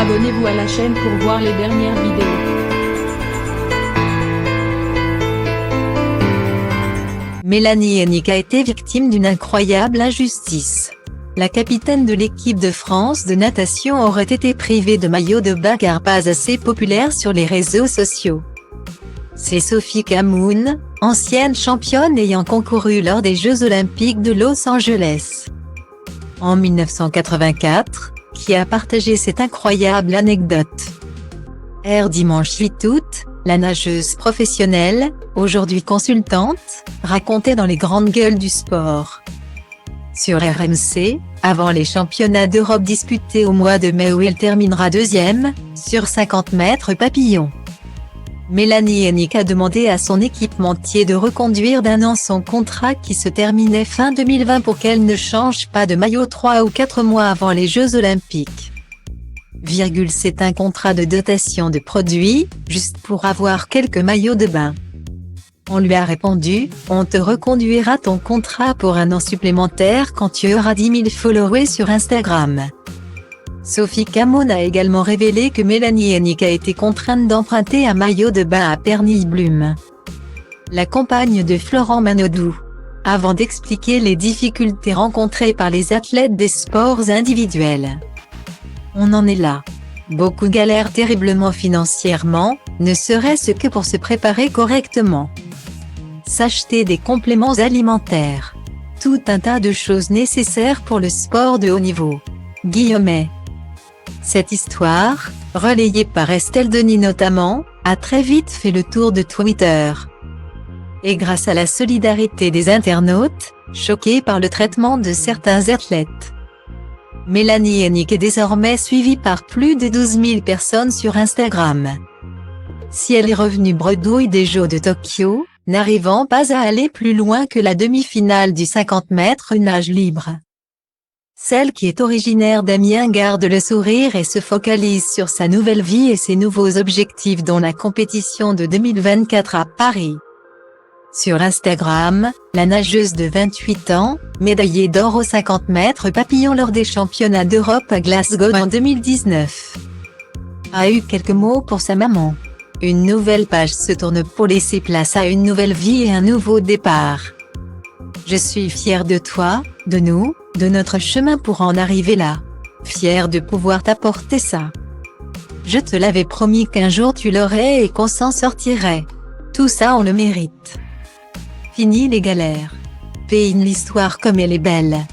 Abonnez-vous à la chaîne pour voir les dernières vidéos. Mélanie Hennick a été victime d'une incroyable injustice. La capitaine de l'équipe de France de natation aurait été privée de maillot de bain car pas assez populaire sur les réseaux sociaux. C'est Sophie Camoun, ancienne championne ayant concouru lors des Jeux Olympiques de Los Angeles en 1984, qui a partagé cette incroyable anecdote. Dimanche 8 août, la nageuse professionnelle, aujourd'hui consultante, racontait dans les grandes gueules du sport. Sur RMC, avant les championnats d'Europe disputés au mois de mai où elle terminera deuxième, sur 50 mètres papillon. Mélanie Hennick a demandé à son équipementier de reconduire d'un an son contrat qui se terminait fin 2020 pour qu'elle ne change pas de maillot 3 ou 4 mois avant les Jeux Olympiques. C'est un contrat de dotation de produits, juste pour avoir quelques maillots de bain. On lui a répondu, on te reconduira ton contrat pour un an supplémentaire quand tu auras 10 000 followers sur Instagram. Sophie Camoun a également révélé que Mélanie Hennick a été contrainte d'emprunter un maillot de bain à Pernille Blume, la compagne de Florent Manodou, avant d'expliquer les difficultés rencontrées par les athlètes des sports individuels. On en est là. Beaucoup galèrent terriblement financièrement, ne serait-ce que pour se préparer correctement. S'acheter des compléments alimentaires. Tout un tas de choses nécessaires pour le sport de haut niveau. Guillemets. Cette histoire, relayée par Estelle Denis notamment, a très vite fait le tour de Twitter. Et grâce à la solidarité des internautes, choqués par le traitement de certains athlètes, Mélanie Hennick est désormais suivie par plus de 12 000 personnes sur Instagram. Si elle est revenue bredouille des Jeux de Tokyo, n'arrivant pas à aller plus loin que la demi-finale du 50 mètres nage libre. Celle qui est originaire d'Amiens garde le sourire et se focalise sur sa nouvelle vie et ses nouveaux objectifs dont la compétition de 2024 à Paris. Sur Instagram, la nageuse de 28 ans, médaillée d'or aux 50 mètres papillon lors des championnats d'Europe à Glasgow en 2019, a eu quelques mots pour sa maman. Une nouvelle page se tourne pour laisser place à une nouvelle vie et un nouveau départ. Je suis fière de toi, de nous, de notre chemin pour en arriver là. Fière de pouvoir t'apporter ça. Je te l'avais promis qu'un jour tu l'aurais et qu'on s'en sortirait. Tout ça on le mérite. Fini les galères. Peine l'histoire comme elle est belle.